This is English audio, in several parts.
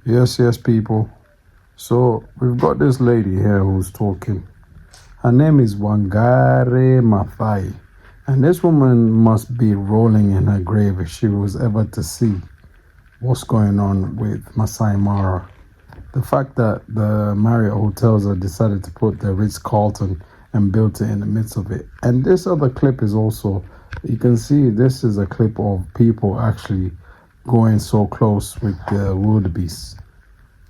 Yes, people. So we've got this lady here who's talking. Her name is Wangari Mathai. And this woman must be rolling in her grave if she was ever to see what's going on with Masai Mara. The fact that the Marriott hotels have decided to put the Ritz-Carlton and built it in the midst of it. And this other clip is also, you can see this is a clip of people actually going so close with the wildebeest.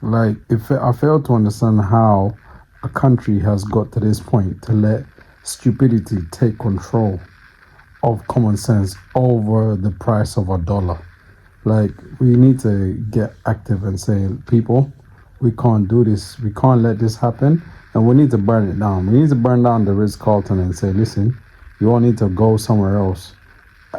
Like, if I fail to understand how a country has got to this point to let stupidity take control of common sense over the price of a dollar. Like, we need to get active and say, people, we can't do this. We can't let this happen. And we need to burn it down. We need to burn down the Ritz-Carlton and say, listen, you all need to go somewhere else.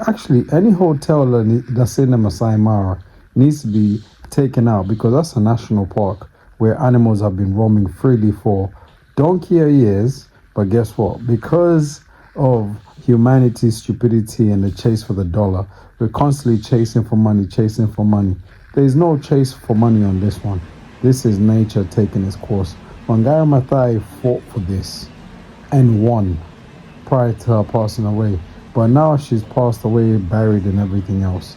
Actually, any hotel that's in the Masai Mara needs to be taken out because that's a national park where animals have been roaming freely for donkey years. But guess what? Because of humanity's stupidity and the chase for the dollar, we're constantly chasing for money. There's no chase for money on this one. This is nature taking its course. Wangari Mathai fought for this and won prior to her passing away. But now she's passed away, buried and everything else.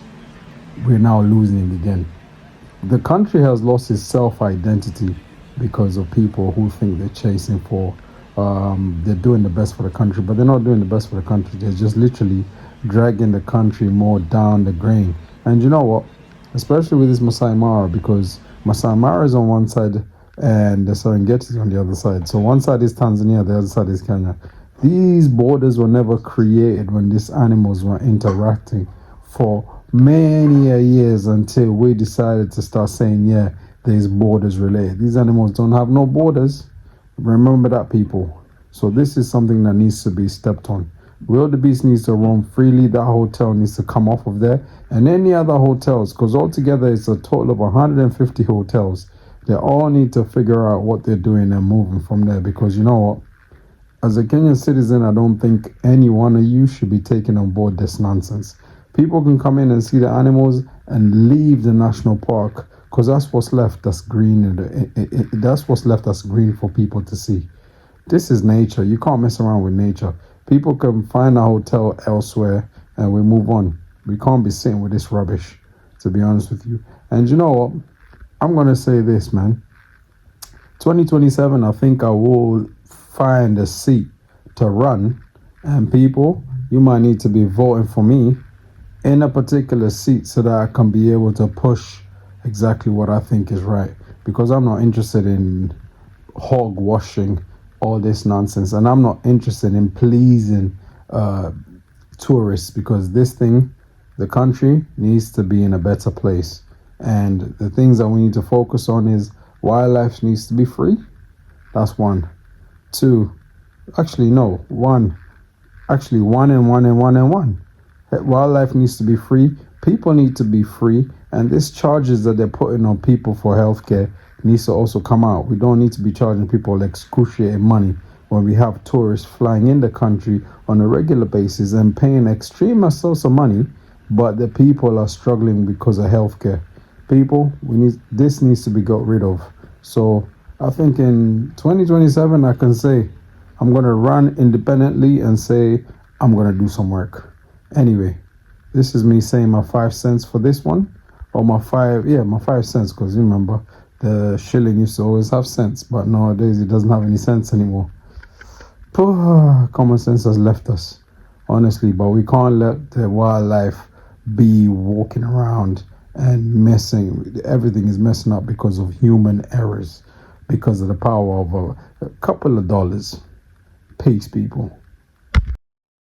We're now losing it again. The country has lost its self-identity because of people who think they're chasing for, they're doing the best for the country, but they're not doing the best for the country. They're just literally dragging the country more down the drain. And you know what? Especially with this Masai Mara, because Masai Mara is on one side and the Serengeti is on the other side. So one side is Tanzania, the other side is Kenya. These borders were never created when these animals were interacting for many years until we decided to start saying, yeah, there's borders related. These animals don't have no borders. Remember that, people. So this is something that needs to be stepped on. Wildebeest needs to roam freely. That hotel needs to come off of there. And any other hotels, because altogether it's a total of 150 hotels. They all need to figure out what they're doing and moving from there. Because you know what? As a Kenyan citizen, I don't think any one of you should be taking on board this nonsense. People can come in and see the animals and leave the national park because that's what's left that's green. That's what's left that's green for people to see. This is nature. You can't mess around with nature. People can find a hotel elsewhere and we move on. We can't be sitting with this rubbish, to be honest with you. And you know what? I'm going to say this, man. 2027, I think I will find a seat to run. And people, you might need to be voting for me in a particular seat so that I can be able to push exactly what I think is right. Because I'm not interested in hog washing all this nonsense. And I'm not interested in pleasing tourists because this thing, the country needs to be in a better place. And the things that we need to focus on is wildlife needs to be free. That's one. Two, one. Actually, one. Wildlife needs to be free. People need to be free. And these charges that they're putting on people for healthcare needs to also come out. We don't need to be charging people excruciating money when we have tourists flying in the country on a regular basis and paying extreme amounts of money, but the people are struggling because of healthcare. People, this needs to be got rid of. So I think in 2027, I can say I'm going to run independently and say I'm going to do some work. Anyway, this is me saying my 5 cents for this one. Or my 5 cents, because you remember the shilling used to always have cents, but nowadays it doesn't have any sense anymore. Common sense has left us, honestly, but we can't let the wildlife be walking around and messing. Everything is messing up because of human errors, because of the power of a couple of dollars. Peace, people.